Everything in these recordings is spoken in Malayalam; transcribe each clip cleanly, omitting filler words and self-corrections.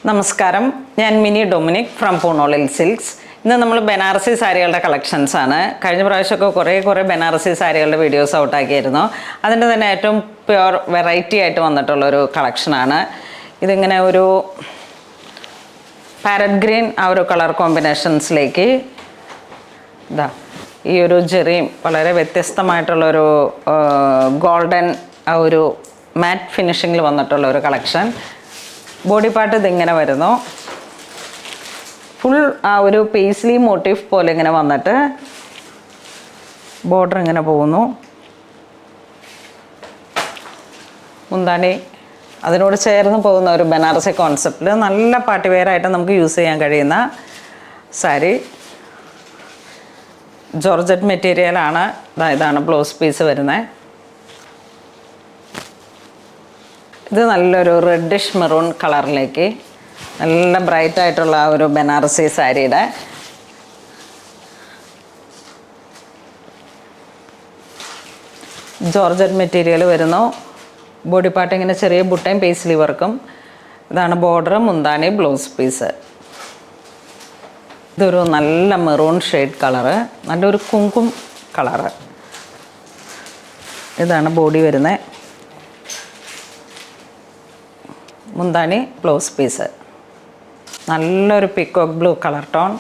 നമസ്കാരം, ഞാൻ മിനി ഡൊമിനിക് ഫ്രം പൂണോളിൽ സിൽക്സ്. ഇന്ന് നമ്മൾ ബനാറസി സാരികളുടെ കളക്ഷൻസ് ആണ്. കഴിഞ്ഞ പ്രാവശ്യമൊക്കെ കുറേ ബനാറസി സാരികളുടെ വീഡിയോസ് ഔട്ടാക്കിയിരുന്നു. അതിൻ്റെ തന്നെ ഏറ്റവും പ്യുവർ വെറൈറ്റി ആയിട്ട് വന്നിട്ടുള്ളൊരു കളക്ഷനാണ്. ഇതിങ്ങനെ ഒരു പാരറ്റ് ഗ്രീൻ ആ ഒരു കളർ കോമ്പിനേഷൻസിലേക്ക് ഇതാ ഈ ഒരു ജെറിയും വളരെ വ്യത്യസ്തമായിട്ടുള്ളൊരു ഗോൾഡൻ ആ ഒരു മാറ്റ് ഫിനിഷിങ്ങിൽ വന്നിട്ടുള്ള ഒരു കളക്ഷൻ. ബോഡി പാർട്ട് ഇതിങ്ങനെ വരുന്നു. ഫുൾ ആ ഒരു പേസ്ലി മോട്ടീഫ് പോലെ ഇങ്ങനെ വന്നിട്ട് ബോർഡർ ഇങ്ങനെ പോകുന്നു. മുന്താണി അതിനോട് ചേർന്ന് പോകുന്ന ഒരു ബനാറസി കോൺസെപ്റ്റിൽ നല്ല പാർട്ടി വെയറായിട്ട് നമുക്ക് യൂസ് ചെയ്യാൻ കഴിയുന്ന സാരി. ജോർജറ്റ് മെറ്റീരിയലാണ്. ഇതാണ് ബ്ലൗസ് പീസ് വരുന്നത്. ഇത് നല്ലൊരു റെഡിഷ് മെറൂൺ കളറിലേക്ക് നല്ല ബ്രൈറ്റ് ആയിട്ടുള്ള ഒരു ബനാറസി സാരിയുടെ ജോർജറ്റ് മെറ്റീരിയൽ വരുന്നു. ബോഡി പാർട്ട് ഇങ്ങനെ ചെറിയ ബുട്ടയും പേസ്ലി വർക്കും. ഇതാണ് ബോർഡർ, മുന്താണി, ബ്ലൗസ് പീസ്. ഇതൊരു നല്ല മെറൂൺ ഷെയ്ഡ് കളറ്, നല്ലൊരു കുങ്കും കളറ്. ഇതാണ് ബോഡി വരുന്നത്. മുന്താണി, ബ്ലൗസ് പീസ്. നല്ലൊരു പീക്കോക്ക് ബ്ലൂ കളർ ടോൺ.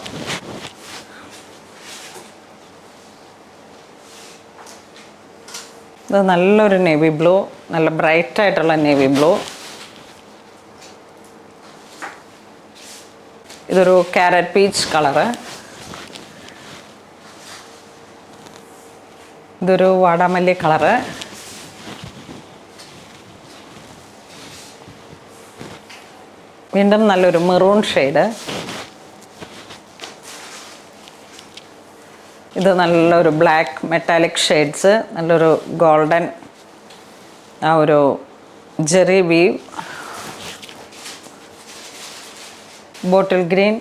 ഇത് നല്ലൊരു നേവി ബ്ലൂ, നല്ല ബ്രൈറ്റ് ആയിട്ടുള്ള നേവി ബ്ലൂ. ഇതൊരു ക്യാരറ്റ് പീച്ച് കളറ്. ഇതൊരു വാടാമല്ലി കളറ്. വീണ്ടും നല്ലൊരു മെറൂൺ ഷെയ്ഡ്. ഇത് നല്ലൊരു ബ്ലാക്ക് മെറ്റാലിക് ഷെയ്ഡ്സ്, നല്ലൊരു ഗോൾഡൻ ആ ഒരു ജെറി വീവ്. Bottle green.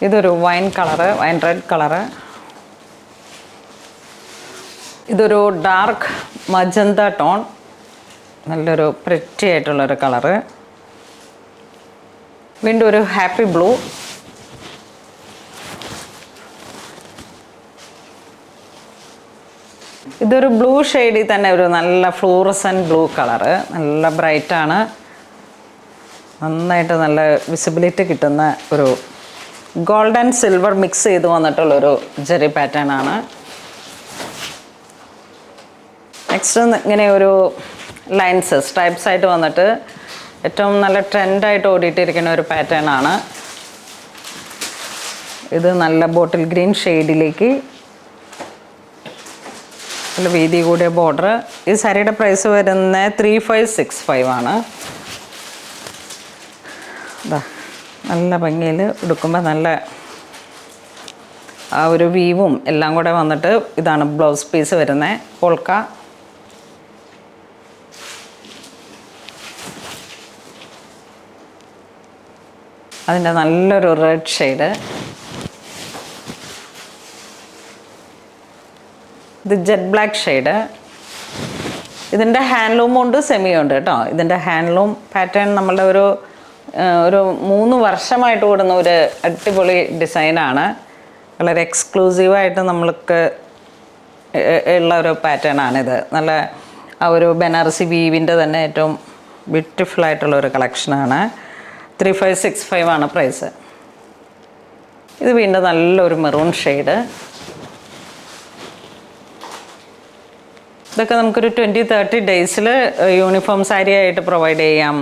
ഇതൊരു wine colour, wine red colour. ഇതൊരു ഡാർക്ക് മജന്ത ടോൺ, നല്ലൊരു പ്രിറ്റി ആയിട്ടുള്ളൊരു കളറ്. വീണ്ടും ഒരു ഹാപ്പി ബ്ലൂ. ഇതൊരു ബ്ലൂ ഷെയ്ഡിൽ തന്നെ ഒരു നല്ല ഫ്ലൂറസൻറ്റ് ബ്ലൂ കളറ്, നല്ല ബ്രൈറ്റാണ്. നന്നായിട്ട് നല്ല വിസിബിലിറ്റി കിട്ടുന്ന ഒരു ഗോൾഡൻ സിൽവർ മിക്സ് ചെയ്ത് വന്നിട്ടുള്ളൊരു ജെറി പാറ്റേൺ ആണ്. നെക്സ്റ്റ് ഇങ്ങനെ ഒരു ലൈൻസ് സ്ട്രൈപ്സ് ആയിട്ട് വന്നിട്ട് ഏറ്റവും നല്ല ട്രെൻഡായിട്ട് ഓടിയിട്ടിരിക്കുന്ന ഒരു പാറ്റേൺ ആണ്. ഇത് നല്ല ബോട്ടിൽ ഗ്രീൻ ഷെയ്ഡിലേക്ക് നല്ല വീതി കൂടിയ ബോർഡർ. ഈ സാരിയുടെ പ്രൈസ് വരുന്നത് 3565 ആണ്. നല്ല ഭംഗിയിൽ ഉടുക്കുമ്പോൾ നല്ല ആ ഒരു വീവും എല്ലാം കൂടെ വന്നിട്ട് ഇതാണ് ബ്ലൗസ് പീസ് വരുന്നത്. പോൾക്ക. അതിൻ്റെ നല്ലൊരു റെഡ് ഷെയ്ഡ്. ഇത് ജെറ്റ് ബ്ലാക്ക് ഷെയ്ഡ്. ഇതിൻ്റെ ഹാൻഡ്ലൂം ഉണ്ട്, സെമിയും ഉണ്ട് കേട്ടോ. ഇതിൻ്റെ ഹാൻഡ്ലൂം പാറ്റേൺ നമ്മളുടെ ഒരു 3 വർഷമായിട്ട് കൂടുന്ന ഒരു അടിപൊളി ഡിസൈനാണ്. വളരെ എക്സ്ക്ലൂസീവായിട്ട് നമ്മൾക്ക് ഉള്ള ഒരു പാറ്റേൺ ആണിത്. നല്ല ആ ഒരു ബനാറസി വീവിൻ്റെ തന്നെ ഏറ്റവും ബ്യൂട്ടിഫുൾ ആയിട്ടുള്ളൊരു കളക്ഷനാണ്. 3565 ആണ് പ്രൈസ്. ഇത് വീണ്ടും നല്ലൊരു മെറൂൺ ഷെയ്ഡ്. ഇതൊക്കെ നമുക്കൊരു 20-30 ഡേയ്സിൽ യൂണിഫോം സാരി ആയിട്ട് പ്രൊവൈഡ് ചെയ്യാം.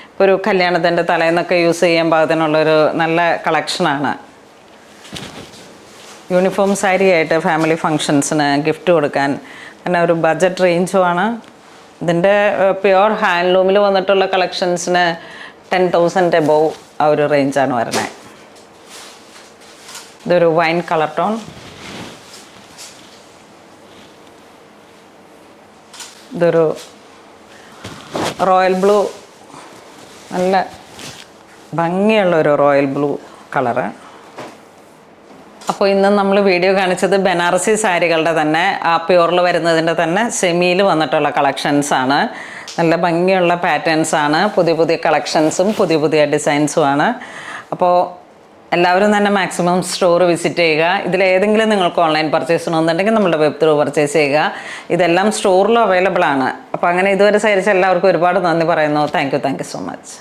ഇപ്പോൾ ഒരു കല്യാണത്തിൻ്റെ തലേന്നൊക്കെ യൂസ് ചെയ്യാൻ പാകത്തിനുള്ളൊരു നല്ല കളക്ഷനാണ്. യൂണിഫോം സാരി ആയിട്ട് ഫാമിലി ഫങ്ഷൻസിന് ഗിഫ്റ്റ് കൊടുക്കാൻ പിന്നെ ഒരു ബഡ്ജറ്റ് റേഞ്ചുമാണ്. ഇതിൻ്റെ പ്യുവർ ഹാൻഡ്ലൂമിൽ വന്നിട്ടുള്ള കളക്ഷൻസിന് 10,000 എബോവ് ആ ഒരു റേഞ്ചാണ് വരുന്നത്. ഇതൊരു വൈൻ കളർ ടോൺ. ഇതൊരു റോയൽ ബ്ലൂ, നല്ല ഭംഗിയുള്ളൊരു റോയൽ ബ്ലൂ കളറ്. അപ്പോൾ ഇന്ന് നമ്മൾ വീഡിയോ കാണിച്ചത് ബനാറസി സാരികളുടെ തന്നെ പ്യുവറിൽ വരുന്നതിൻ്റെ തന്നെ സെമിയിൽ വന്നിട്ടുള്ള കളക്ഷൻസാണ്. നല്ല ഭംഗിയുള്ള പാറ്റേൺസാണ്, പുതിയ പുതിയ കളക്ഷൻസും പുതിയ പുതിയ ഡിസൈൻസുമാണ്. അപ്പോൾ എല്ലാവരും തന്നെ മാക്സിമം സ്റ്റോർ വിസിറ്റ് ചെയ്യുക. ഇതിലേതെങ്കിലും നിങ്ങൾക്ക് ഓൺലൈൻ പർച്ചേസ് ചെയ്യണമെന്നുണ്ടെങ്കിൽ നമ്മുടെ വെബ് ത്രൂ പർച്ചേസ് ചെയ്യുക. ഇതെല്ലാം സ്റ്റോറിലും അവൈലബിൾ ആണ്. അപ്പോൾ അങ്ങനെ ഇതുവരെ സഹകരിച്ച എല്ലാവർക്കും ഒരുപാട് നന്ദി പറയുന്നു. Thank you so much.